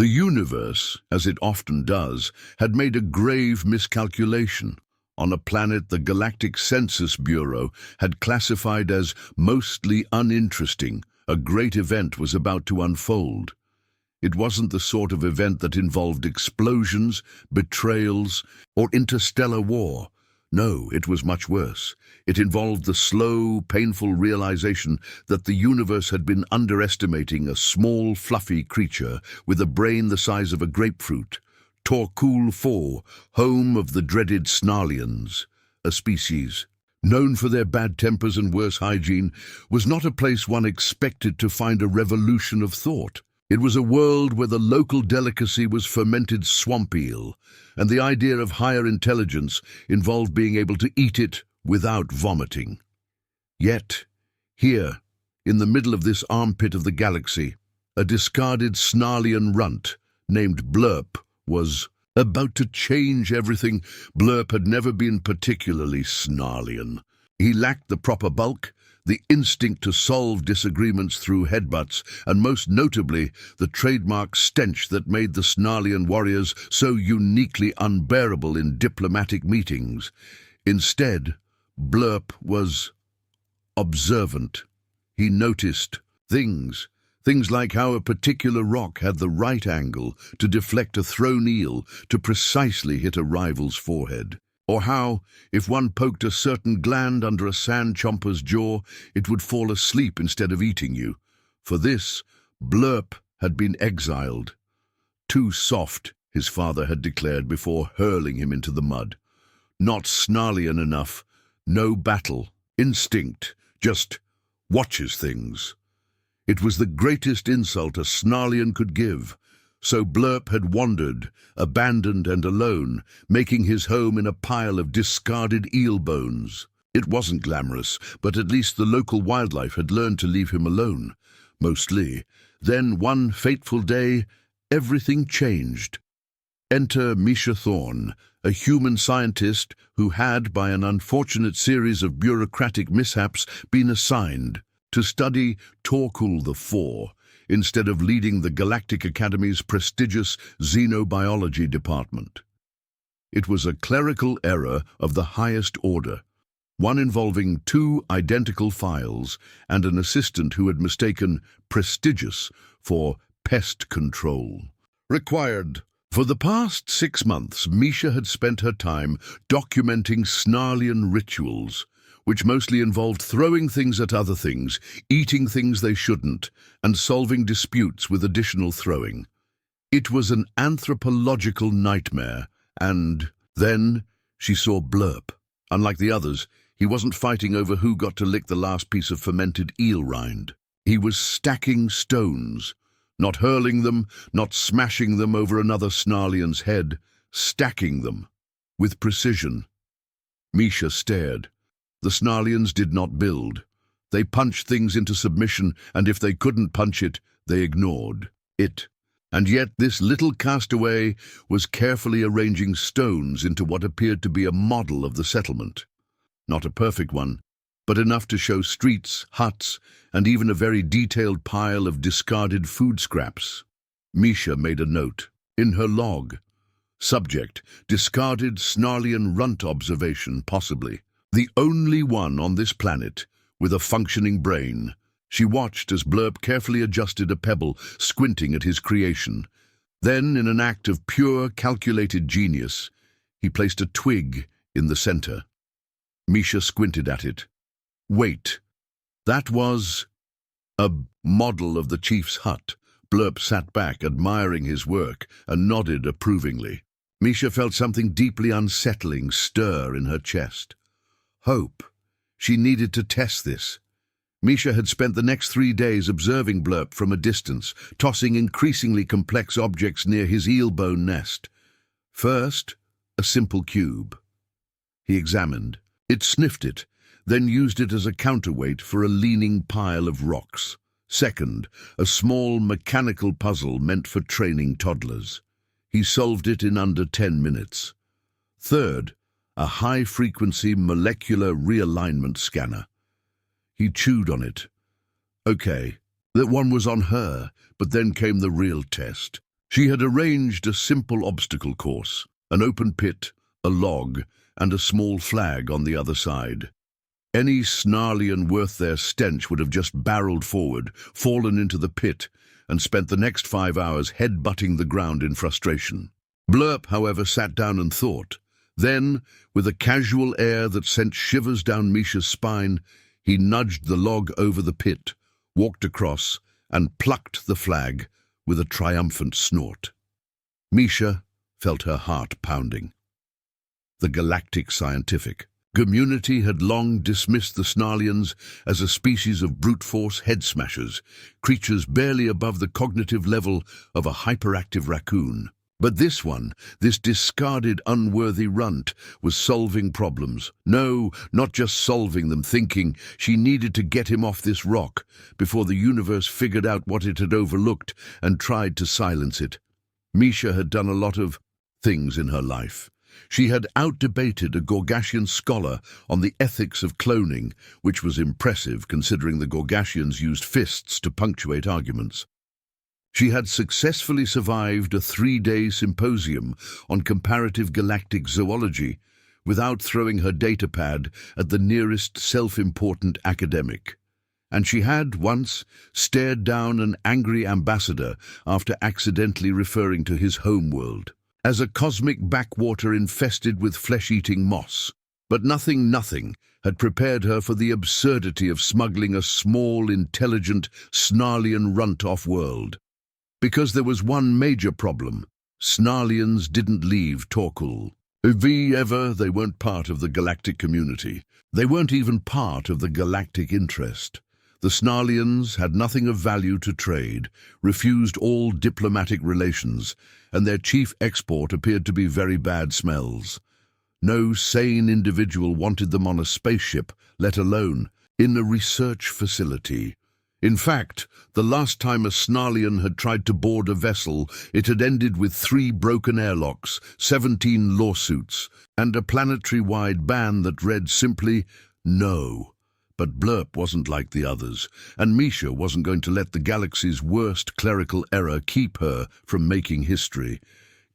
The universe, as it often does, had made a grave miscalculation. On a planet the Galactic Census Bureau had classified as mostly uninteresting, a great event was about to unfold. It wasn't the sort of event that involved explosions, betrayals, or interstellar war. No, it was much worse. It involved the slow, painful realization that the universe had been underestimating a small, fluffy creature with a brain the size of a grapefruit. Torkul 4, home of the dreaded Snarlians, a species known for their bad tempers and worse hygiene, was not a place one expected to find a revolution of thought. It was a world where the local delicacy was fermented swamp eel, and the idea of higher intelligence involved being able to eat it without vomiting. Yet, here, in the middle of this armpit of the galaxy, a discarded Snarlian runt named Blurp was about to change everything. Blurp had never been particularly Snarlian. He lacked the proper bulk, the instinct to solve disagreements through headbutts, and most notably, the trademark stench that made the Snarlian warriors so uniquely unbearable in diplomatic meetings. Instead, Blurp was observant. He noticed things like how a particular rock had the right angle to deflect a thrown eel to precisely hit a rival's forehead. Or how, if one poked a certain gland under a sand chomper's jaw, it would fall asleep instead of eating you. For this, Blurp had been exiled. Too soft, his father had declared before hurling him into the mud. Not Snarlian enough, no battle, instinct, just watches things. It was the greatest insult a Snarlian could give. So Blurp had wandered, abandoned and alone, making his home in a pile of discarded eel bones. It wasn't glamorous, but at least the local wildlife had learned to leave him alone. Mostly. Then, one fateful day, everything changed. Enter Misha Thorne, a human scientist who had, by an unfortunate series of bureaucratic mishaps, been assigned to study Torkul the 4, instead of leading the Galactic Academy's prestigious xenobiology department. It was a clerical error of the highest order, one involving 2 identical files and an assistant who had mistaken prestigious for pest control. Required. For the past 6 months, Misha had spent her time documenting Snarlian rituals, which mostly involved throwing things at other things, eating things they shouldn't, and solving disputes with additional throwing. It was an anthropological nightmare, and then she saw Blurp. Unlike the others, he wasn't fighting over who got to lick the last piece of fermented eel rind. He was stacking stones, not hurling them, not smashing them over another Snarlian's head, stacking them with precision. Misha stared. The Snarlians did not build. They punched things into submission, and if they couldn't punch it, they ignored it. And yet this little castaway was carefully arranging stones into what appeared to be a model of the settlement. Not a perfect one, but enough to show streets, huts, and even a very detailed pile of discarded food scraps. Misha made a note. In her log. Subject, discarded Snarlian runt observation, possibly. The only one on this planet with a functioning brain. She watched as Blurp carefully adjusted a pebble, squinting at his creation. Then, in an act of pure, calculated genius, he placed a twig in the center. Misha squinted at it. Wait, that was a model of the chief's hut. Blurp sat back, admiring his work, and nodded approvingly. Misha felt something deeply unsettling stir in her chest. Hope. She needed to test this. Misha had spent the next 3 days observing Blurp from a distance, tossing increasingly complex objects near his eelbone nest. First, a simple cube. He examined. It sniffed it, then used it as a counterweight for a leaning pile of rocks. Second, a small mechanical puzzle meant for training toddlers. He solved it in under 10 minutes. Third, a high-frequency molecular realignment scanner. He chewed on it. Okay, that one was on her, but then came the real test. She had arranged a simple obstacle course, an open pit, a log, and a small flag on the other side. Any Snarlian worth their stench would have just barreled forward, fallen into the pit, and spent the next 5 hours head-butting the ground in frustration. Blurp, however, sat down and thought. Then, with a casual air that sent shivers down Misha's spine, he nudged the log over the pit, walked across, and plucked the flag with a triumphant snort. Misha felt her heart pounding. The Galactic scientific community had long dismissed the Snarlians as a species of brute force head-smashers, creatures barely above the cognitive level of a hyperactive raccoon. But this discarded unworthy runt, was solving problems. No, not just solving them, thinking she needed to get him off this rock before the universe figured out what it had overlooked and tried to silence it. Misha had done a lot of things in her life. She had out-debated a Gorgashian scholar on the ethics of cloning, which was impressive considering the Gorgashians used fists to punctuate arguments. She had successfully survived a 3-day symposium on comparative galactic zoology without throwing her datapad at the nearest self-important academic. And she had, once, stared down an angry ambassador after accidentally referring to his homeworld as a cosmic backwater infested with flesh-eating moss. But nothing had prepared her for the absurdity of smuggling a small, intelligent, Snarlian runt off-world. Because there was one major problem. Snarlians didn't leave Torkul. They weren't part of the galactic community. They weren't even part of the galactic interest. The Snarlians had nothing of value to trade, refused all diplomatic relations, and their chief export appeared to be very bad smells. No sane individual wanted them on a spaceship, let alone in a research facility. In fact, the last time a Snarlian had tried to board a vessel, it had ended with 3 broken airlocks, 17 lawsuits, and a planetary-wide ban that read simply, "No." But Blurp wasn't like the others, and Misha wasn't going to let the galaxy's worst clerical error keep her from making history.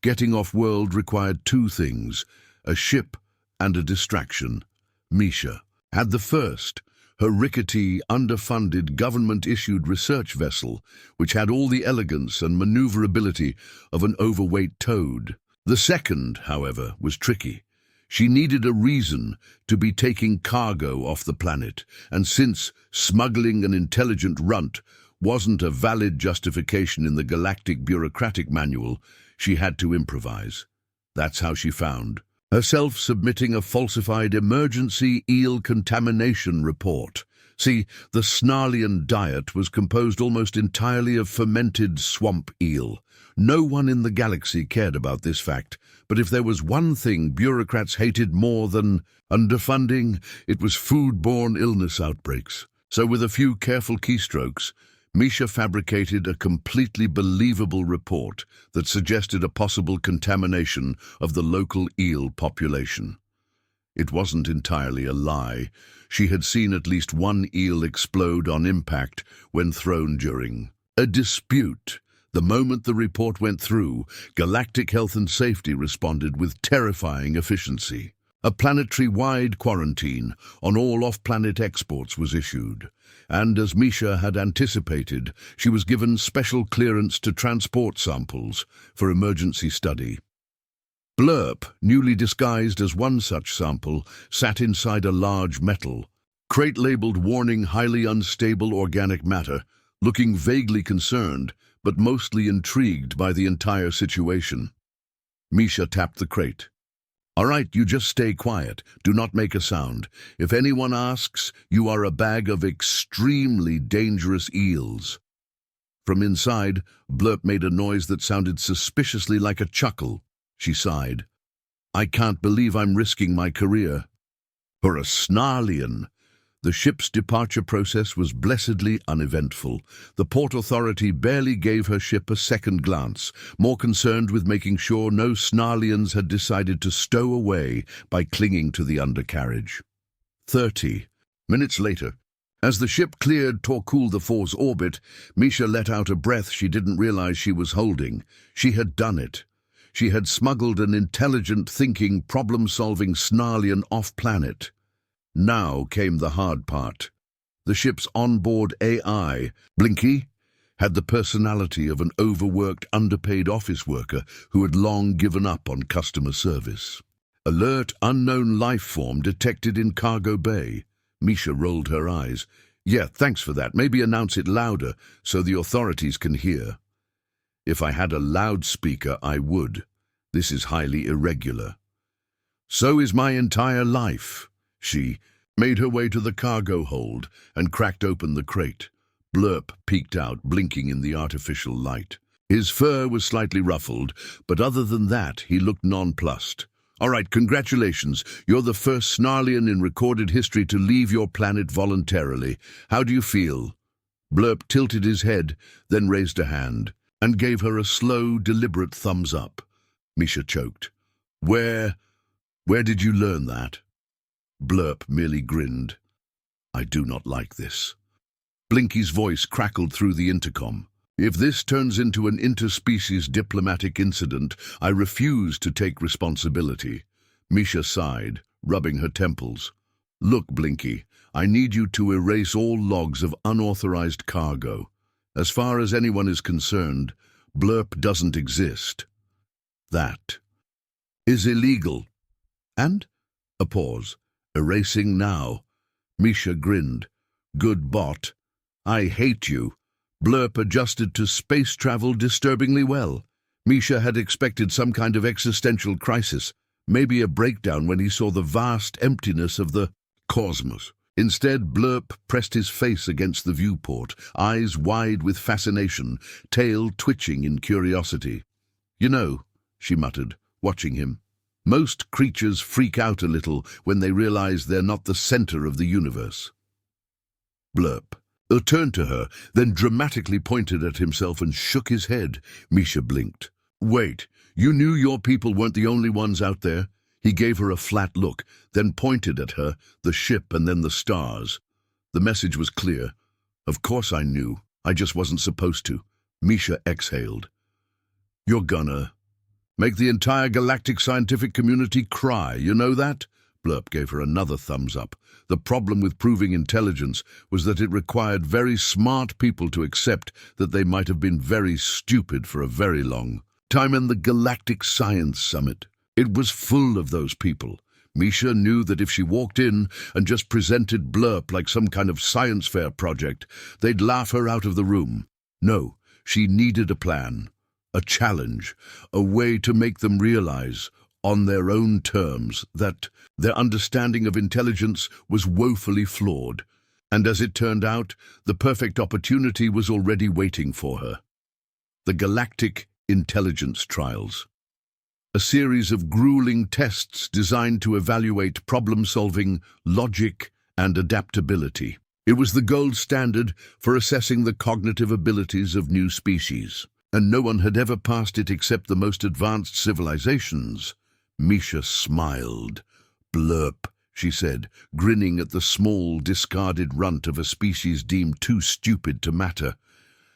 Getting off-world required 2 things, a ship and a distraction. Misha had the first, her rickety, underfunded, government-issued research vessel, which had all the elegance and maneuverability of an overweight toad. The second, however, was tricky. She needed a reason to be taking cargo off the planet, and since smuggling an intelligent runt wasn't a valid justification in the galactic bureaucratic manual, she had to improvise. That's how she found herself submitting a falsified emergency eel contamination report. See, the Snarlian diet was composed almost entirely of fermented swamp eel. No one in the galaxy cared about this fact, but if there was one thing bureaucrats hated more than underfunding, it was foodborne illness outbreaks. So with a few careful keystrokes, Misha fabricated a completely believable report that suggested a possible contamination of the local eel population. It wasn't entirely a lie. She had seen at least one eel explode on impact when thrown during a dispute. The moment the report went through, Galactic Health and Safety responded with terrifying efficiency. A planetary-wide quarantine on all off-planet exports was issued, and as Misha had anticipated, she was given special clearance to transport samples for emergency study. Blurp, newly disguised as one such sample, sat inside a large metal crate labeled "Warning Highly Unstable Organic Matter," looking vaguely concerned, but mostly intrigued by the entire situation. Misha tapped the crate. "All right, you just stay quiet. Do not make a sound. If anyone asks, you are a bag of extremely dangerous eels." From inside, Blurp made a noise that sounded suspiciously like a chuckle. She sighed. "I can't believe I'm risking my career." For a Snarlian. The ship's departure process was blessedly uneventful. The Port Authority barely gave her ship a second glance, more concerned with making sure no Snarlians had decided to stow away by clinging to the undercarriage. 30 minutes later, As the ship cleared Torkul IV's orbit, Misha let out a breath she didn't realize she was holding. She had done it. She had smuggled an intelligent, thinking, problem-solving Snarlian off-planet. Now came the hard part. The ship's onboard AI, Blinky, had the personality of an overworked, underpaid office worker who had long given up on customer service. Alert, unknown life form detected in cargo bay. Misha rolled her eyes. Yeah, thanks for that. Maybe announce it louder so the authorities can hear. If I had a loudspeaker, I would. This is highly irregular. So is my entire life. She made her way to the cargo hold and cracked open the crate. Blurp peeked out, blinking in the artificial light. His fur was slightly ruffled, but other than that, he looked nonplussed. All right, congratulations. You're the first Snarlian in recorded history to leave your planet voluntarily. How do you feel? Blurp tilted his head, then raised a hand, and gave her a slow, deliberate thumbs up. Misha choked. Where did you learn that? Blurp merely grinned. I do not like this. Blinky's voice crackled through the intercom. If this turns into an interspecies diplomatic incident, I refuse to take responsibility. Misha sighed, rubbing her temples. Look, Blinky, I need you to erase all logs of unauthorized cargo. As far as anyone is concerned, Blurp doesn't exist. That is illegal. And? A pause. Erasing now. Misha grinned. Good bot. I hate you. Blurp adjusted to space travel disturbingly well. Misha had expected some kind of existential crisis, maybe a breakdown when he saw the vast emptiness of the cosmos. Instead, Blurp pressed his face against the viewport, eyes wide with fascination, tail twitching in curiosity. You know, she muttered, watching him, most creatures freak out a little when they realize they're not the center of the universe. Blurp turned to her, then dramatically pointed at himself and shook his head. Misha blinked. Wait, you knew your people weren't the only ones out there? He gave her a flat look, then pointed at her, the ship and then the stars. The message was clear. Of course I knew. I just wasn't supposed to. Misha exhaled. You're gonna make the entire galactic scientific community cry, you know that? Blurp gave her another thumbs up. The problem with proving intelligence was that it required very smart people to accept that they might have been very stupid for a very long time. In the Galactic Science Summit, it was full of those people. Misha knew that if she walked in and just presented Blurp like some kind of science fair project, they'd laugh her out of the room. No, she needed a plan, a challenge, a way to make them realize, on their own terms, that their understanding of intelligence was woefully flawed. And as it turned out, the perfect opportunity was already waiting for her. The Galactic Intelligence Trials. A series of grueling tests designed to evaluate problem-solving, logic, and adaptability. It was the gold standard for assessing the cognitive abilities of new species, and no one had ever passed it except the most advanced civilizations. Misha smiled. Blurp, she said, grinning at the small, discarded runt of a species deemed too stupid to matter.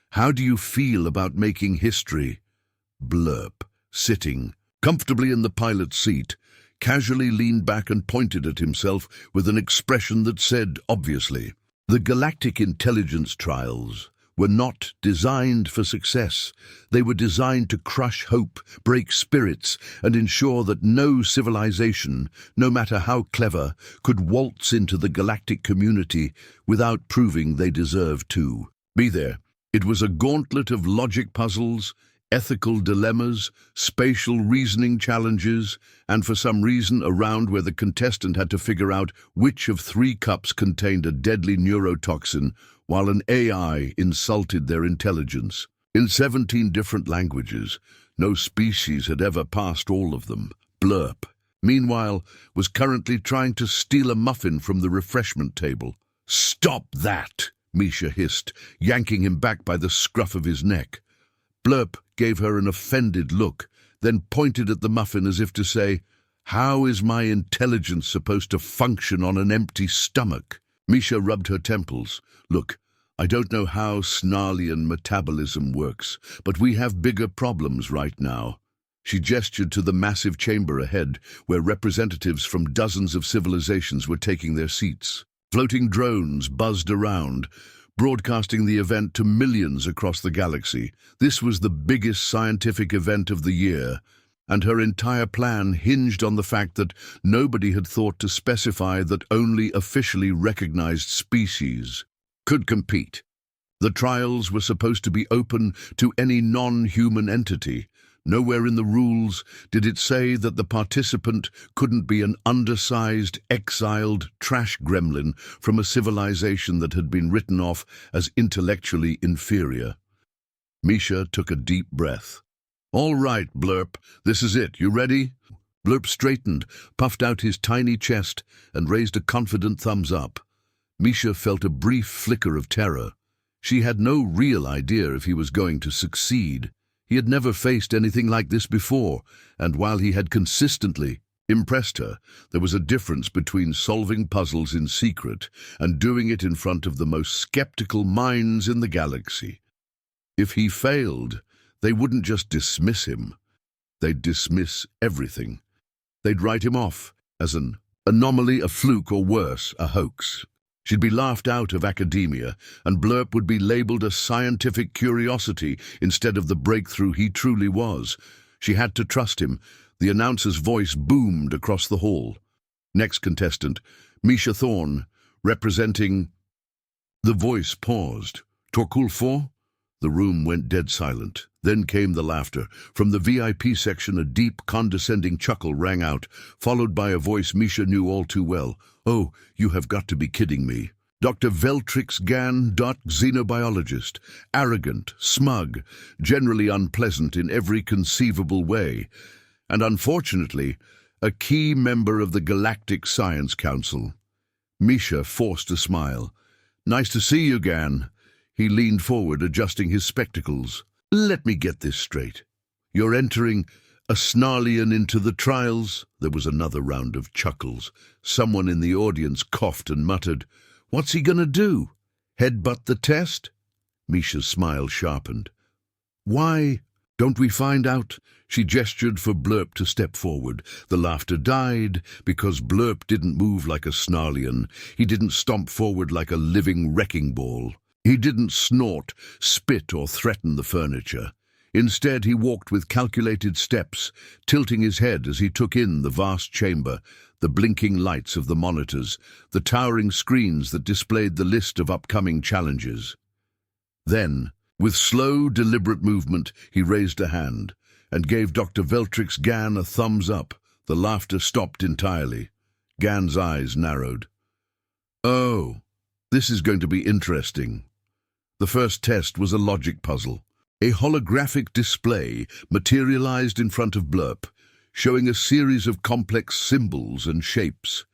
How do you feel about making history? Blurp, sitting comfortably in the pilot's seat, casually leaned back and pointed at himself with an expression that said, obviously, the Galactic Intelligence Trials were not designed for success. They were designed to crush hope, break spirits, and ensure that no civilization, no matter how clever, could waltz into the galactic community without proving they deserved to be there. It was a gauntlet of logic puzzles, ethical dilemmas, spatial reasoning challenges, and for some reason a round where the contestant had to figure out which of 3 cups contained a deadly neurotoxin while an AI insulted their intelligence. In 17 different languages, no species had ever passed all of them. Blurp, meanwhile, was currently trying to steal a muffin from the refreshment table. "Stop that!" Misha hissed, yanking him back by the scruff of his neck. Blurp gave her an offended look, then pointed at the muffin as if to say, "How is my intelligence supposed to function on an empty stomach?" Misha rubbed her temples. Look, I don't know how Snarlian metabolism works, but we have bigger problems right now. She gestured to the massive chamber ahead, where representatives from dozens of civilizations were taking their seats. Floating drones buzzed around, broadcasting the event to millions across the galaxy. This was the biggest scientific event of the year, and her entire plan hinged on the fact that nobody had thought to specify that only officially recognized species could compete. The trials were supposed to be open to any non-human entity. Nowhere in the rules did it say that the participant couldn't be an undersized, exiled trash gremlin from a civilization that had been written off as intellectually inferior. Misha took a deep breath. "All right, Blurp, this is it. You ready?" Blurp straightened, puffed out his tiny chest, and raised a confident thumbs up. Misha felt a brief flicker of terror. She had no real idea if he was going to succeed. He had never faced anything like this before, and while he had consistently impressed her, there was a difference between solving puzzles in secret and doing it in front of the most skeptical minds in the galaxy. If he failed, they wouldn't just dismiss him. They'd dismiss everything. They'd write him off as an anomaly, a fluke, or worse, a hoax. She'd be laughed out of academia, and Blurp would be labeled a scientific curiosity instead of the breakthrough he truly was. She had to trust him. The announcer's voice boomed across the hall. Next contestant, Misha Thorne, representing... The voice paused. "Torkul 4? The room went dead silent. Then came the laughter. From the VIP section, a deep, condescending chuckle rang out, followed by a voice Misha knew all too well. "Oh, you have got to be kidding me." Dr. Veltrix Gan, xenobiologist, arrogant, smug, generally unpleasant in every conceivable way, and unfortunately, a key member of the Galactic Science Council. Misha forced a smile. "Nice to see you, Gan." He leaned forward, adjusting his spectacles. "Let me get this straight. You're entering a Snarlian into the trials?" There was another round of chuckles. Someone in the audience coughed and muttered, "What's he gonna do? Headbutt the test?" Misha's smile sharpened. "Why don't we find out?" She gestured for Blurp to step forward. The laughter died because Blurp didn't move like a Snarlian. He didn't stomp forward like a living wrecking ball. He didn't snort, spit, or threaten the furniture. Instead, he walked with calculated steps, tilting his head as he took in the vast chamber, the blinking lights of the monitors, the towering screens that displayed the list of upcoming challenges. Then, with slow, deliberate movement, he raised a hand and gave Dr. Veltrix Gan a thumbs up. The laughter stopped entirely. Gan's eyes narrowed. "Oh, this is going to be interesting." The first test was a logic puzzle. A holographic display materialized in front of Blurp, showing a series of complex symbols and shapes.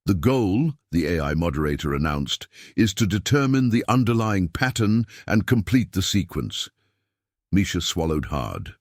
"The goal," the AI moderator announced, "is to determine the underlying pattern and complete the sequence." Misha swallowed hard.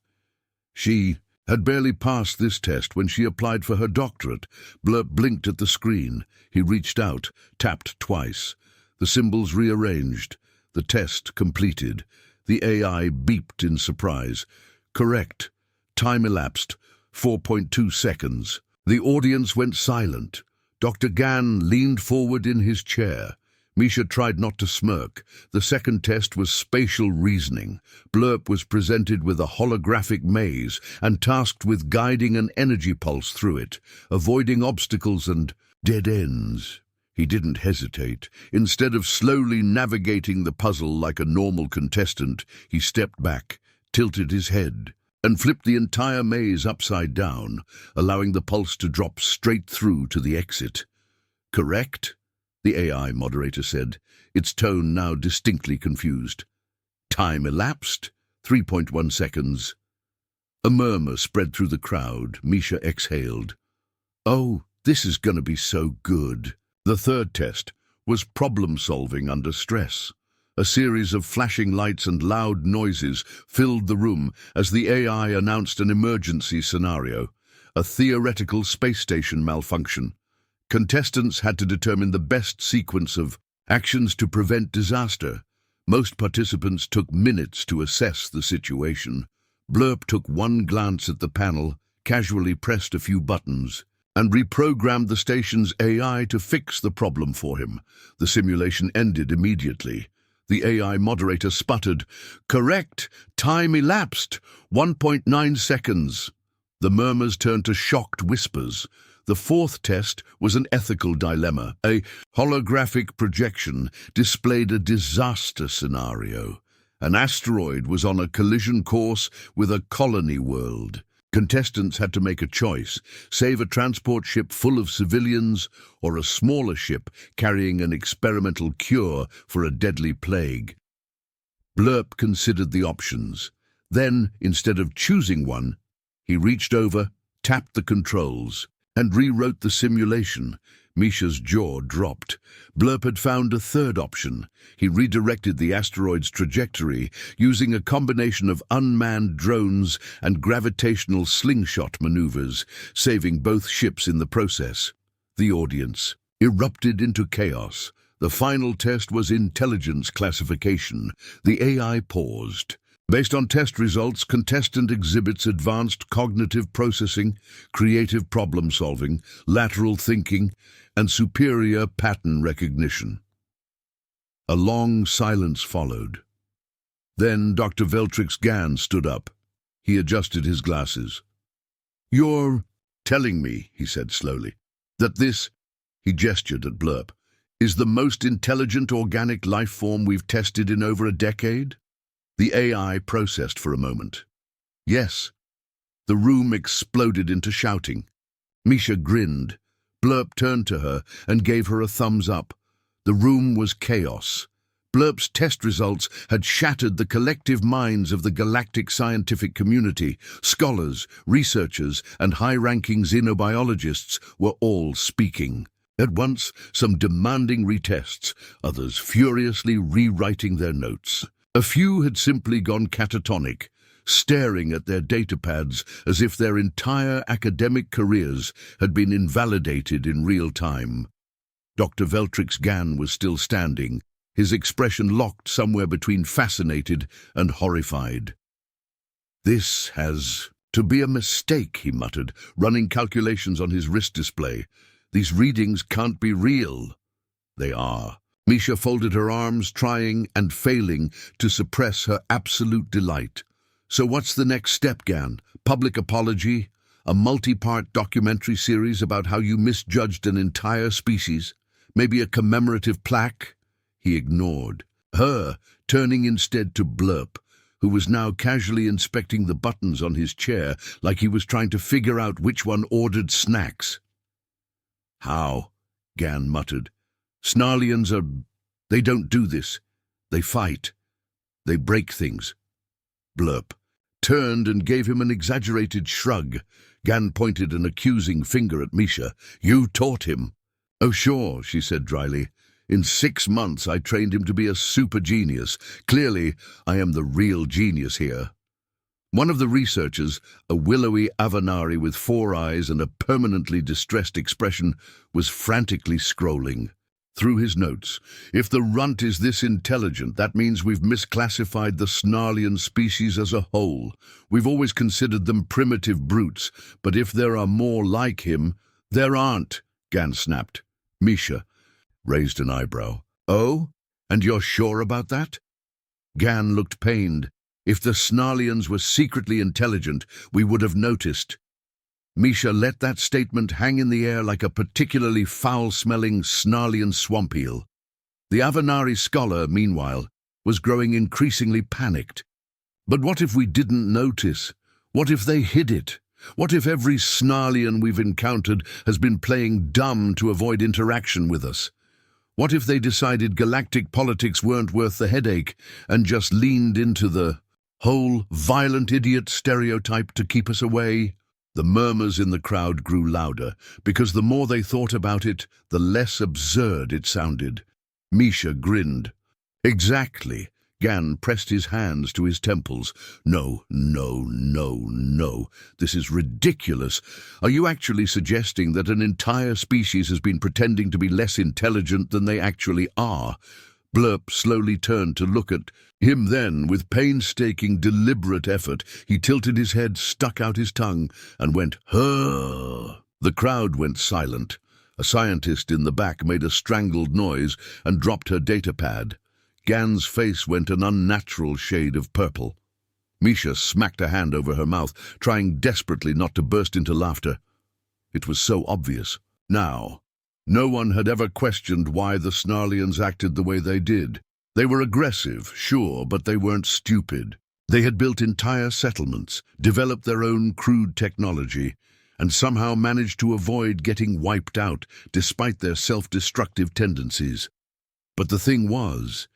She had barely passed this test when she applied for her doctorate. Blurp blinked at the screen. He reached out, tapped twice. The symbols rearranged. The test completed. The AI beeped in surprise. "Correct. Time elapsed. 4.2 seconds. The audience went silent. Dr. Gan leaned forward in his chair. Misha tried not to smirk. The second test was spatial reasoning. Blurp was presented with a holographic maze and tasked with guiding an energy pulse through it, avoiding obstacles and dead ends. He didn't hesitate. Instead of slowly navigating the puzzle like a normal contestant, he stepped back, tilted his head, and flipped the entire maze upside down, allowing the pulse to drop straight through to the exit. "Correct?" the AI moderator said, its tone now distinctly confused. "Time elapsed. 3.1 seconds. A murmur spread through the crowd. Misha exhaled. "Oh, this is gonna be so good." The third test was problem-solving under stress. A series of flashing lights and loud noises filled the room as the AI announced an emergency scenario, a theoretical space station malfunction. Contestants had to determine the best sequence of actions to prevent disaster. Most participants took minutes to assess the situation. Blurp took one glance at the panel, casually pressed a few buttons, and reprogrammed the station's AI to fix the problem for him. The simulation ended immediately. The AI moderator sputtered, "Correct! Time elapsed! 1.9 seconds." The murmurs turned to shocked whispers. The fourth test was an ethical dilemma. A holographic projection displayed a disaster scenario. An asteroid was on a collision course with a colony world. Contestants had to make a choice: save a transport ship full of civilians or a smaller ship carrying an experimental cure for a deadly plague. Blurp considered the options. Then, instead of choosing one, he reached over, tapped the controls, and rewrote the simulation. Misha's jaw dropped. Blurp had found a third option. He redirected the asteroid's trajectory using a combination of unmanned drones and gravitational slingshot maneuvers, saving both ships in the process. The audience erupted into chaos. The final test was intelligence classification. The AI paused. Based on test results, contestant exhibits advanced cognitive processing, creative problem-solving, lateral thinking, and superior pattern recognition. A long silence followed. Then Dr. Veltrix Gann stood up. He adjusted his glasses. "You're telling me," he said slowly, "that this," he gestured at Blurp, "is the most intelligent organic life form we've tested in over a decade?" The AI processed for a moment. "Yes." The room exploded into shouting. Misha grinned. Blurp turned to her and gave her a thumbs up. The room was chaos. Blurp's test results had shattered the collective minds of the galactic scientific community. Scholars, researchers, and high-ranking xenobiologists were all speaking. At once, some demanding retests, others furiously rewriting their notes. A few had simply gone catatonic, staring at their datapads as if their entire academic careers had been invalidated in real time. Dr. Veltrix Gann was still standing, his expression locked somewhere between fascinated and horrified. "This has to be a mistake," he muttered, running calculations on his wrist display. "These readings can't be real." "They are." Misha folded her arms, trying and failing to suppress her absolute delight. "So what's the next step, Gann? Public apology? A multi-part documentary series about how you misjudged an entire species? Maybe a commemorative plaque?" He ignored her, turning instead to Blurp, who was now casually inspecting the buttons on his chair like he was trying to figure out which one ordered snacks. "How?" Gann muttered. "Snarlians they don't do this. They fight. They break things." Blurp turned and gave him an exaggerated shrug. Gann pointed an accusing finger at Misha. "You taught him." "Oh, sure," she said dryly. "In 6 months I trained him to be a super genius. Clearly, I am the real genius here." One of the researchers, a willowy Avanari with 4 eyes and a permanently distressed expression, was frantically scrolling through his notes. "If the runt is this intelligent, that means we've misclassified the Snarlian species as a whole. We've always considered them primitive brutes, but if there are more like him—" "There aren't," Gann snapped. Misha raised an eyebrow. "Oh? And you're sure about that?" Gann looked pained. "If the Snarlians were secretly intelligent, we would have noticed." Misha let that statement hang in the air like a particularly foul-smelling Snarlian swamp eel. The Avanari scholar, meanwhile, was growing increasingly panicked. "But what if we didn't notice? What if they hid it? What if every Snarlian we've encountered has been playing dumb to avoid interaction with us? What if they decided galactic politics weren't worth the headache and just leaned into the whole violent idiot stereotype to keep us away?" The murmurs in the crowd grew louder, because the more they thought about it, the less absurd it sounded. Misha grinned. "Exactly." Gan pressed his hands to his temples. No, no, no, no. This is ridiculous. Are you actually suggesting that an entire species has been pretending to be less intelligent than they actually are? Blurp slowly turned to look at him. Then, with painstaking, deliberate effort, he tilted his head, stuck out his tongue, and went, "Huh." The crowd went silent. A scientist in the back made a strangled noise and dropped her datapad. Gan's face went an unnatural shade of purple. Misha smacked a hand over her mouth, trying desperately not to burst into laughter. It was so obvious. Now, no one had ever questioned why the Snarlians acted the way they did. They were aggressive, sure, but they weren't stupid. They had built entire settlements, developed their own crude technology, and somehow managed to avoid getting wiped out despite their self-destructive tendencies. But the thing was,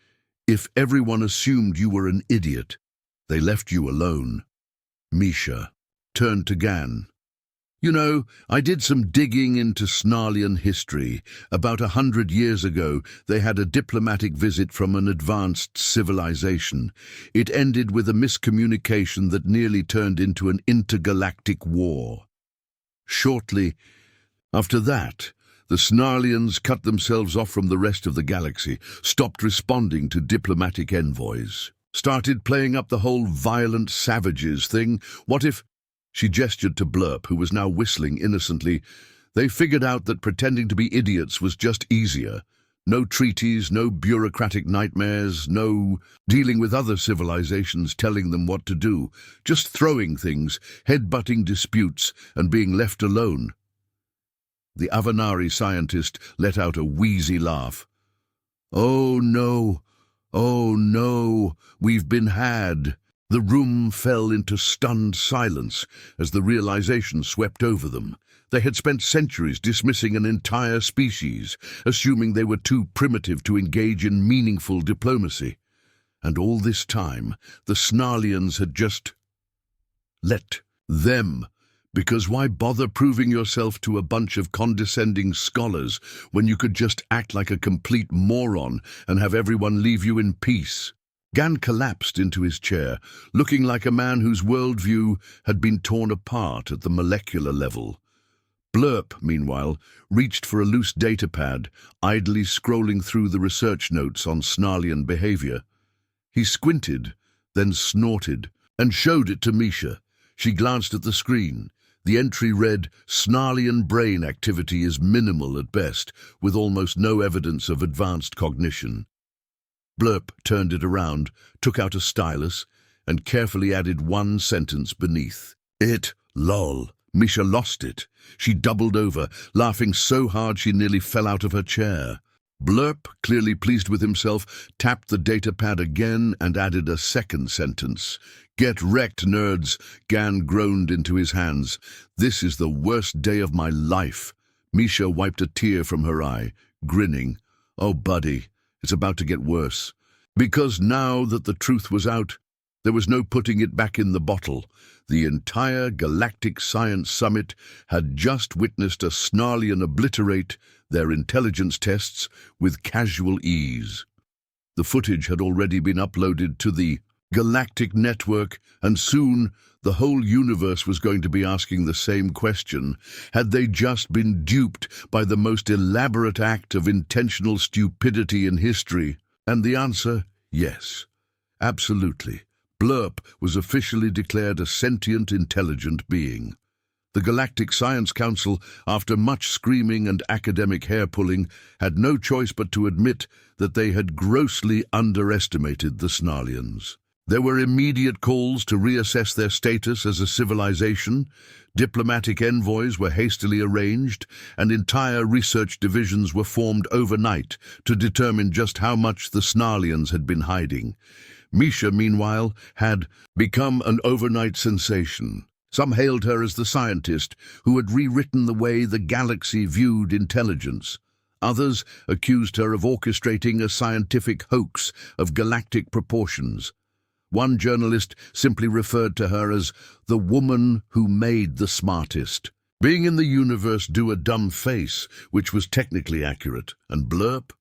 if everyone assumed you were an idiot, they left you alone. Misha turned to Gan. You know, I did some digging into Snarlian history. About 100 years ago, they had a diplomatic visit from an advanced civilization. It ended with a miscommunication that nearly turned into an intergalactic war. Shortly after that, the Snarlians cut themselves off from the rest of the galaxy, stopped responding to diplomatic envoys, started playing up the whole violent savages thing. What if... She gestured to Blurp, who was now whistling innocently. They figured out that pretending to be idiots was just easier. No treaties, no bureaucratic nightmares, no dealing with other civilizations telling them what to do. Just throwing things, headbutting disputes, and being left alone. The Avanari scientist let out a wheezy laugh. Oh no, we've been had. The room fell into stunned silence as the realization swept over them. They had spent centuries dismissing an entire species, assuming they were too primitive to engage in meaningful diplomacy. And all this time, the Snarlians had just let them. Because why bother proving yourself to a bunch of condescending scholars when you could just act like a complete moron and have everyone leave you in peace? Gan collapsed into his chair, looking like a man whose worldview had been torn apart at the molecular level. Blurp, meanwhile, reached for a loose datapad, idly scrolling through the research notes on Snarlian behavior. He squinted, then snorted, and showed it to Misha. She glanced at the screen. The entry read, "Snarlian brain activity is minimal at best, with almost no evidence of advanced cognition." Blurp turned it around, took out a stylus, and carefully added one sentence beneath. Lol. Misha lost it. She doubled over, laughing so hard she nearly fell out of her chair. Blurp, clearly pleased with himself, tapped the datapad again and added a second sentence. "Get wrecked, nerds," Gan groaned into his hands. "This is the worst day of my life." Misha wiped a tear from her eye, grinning. "Oh, buddy, it's about to get worse." Because now that the truth was out, there was no putting it back in the bottle. The entire Galactic Science Summit had just witnessed a Snarlian obliterate their intelligence tests with casual ease. The footage had already been uploaded to the Galactic Network, and soon the whole universe was going to be asking the same question. Had they just been duped by the most elaborate act of intentional stupidity in history? And the answer, yes. Absolutely. Blurp was officially declared a sentient, intelligent being. The Galactic Science Council, after much screaming and academic hair-pulling, had no choice but to admit that they had grossly underestimated the Snarlians. There were immediate calls to reassess their status as a civilization, diplomatic envoys were hastily arranged, and entire research divisions were formed overnight to determine just how much the Snarlians had been hiding. Misha, meanwhile, had become an overnight sensation. Some hailed her as the scientist who had rewritten the way the galaxy viewed intelligence. Others accused her of orchestrating a scientific hoax of galactic proportions. One journalist simply referred to her as the woman who made the smartest. Being in the universe do a dumb face, which was technically accurate, and Blurp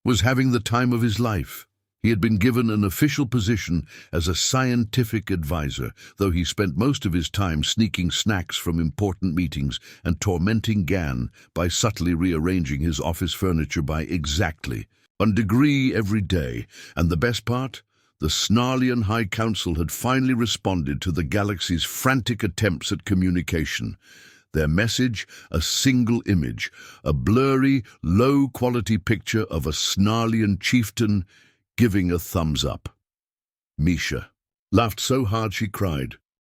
was having the time of his life. He had been given an official position as a scientific advisor, though he spent most of his time sneaking snacks from important meetings and tormenting Gan by subtly rearranging his office furniture by exactly 1 degree every day. And the best part? The Snarlian High Council had finally responded to the galaxy's frantic attempts at communication. Their message, a single image, a blurry, low-quality picture of a Snarlian chieftain giving a thumbs up. Misha laughed so hard she cried.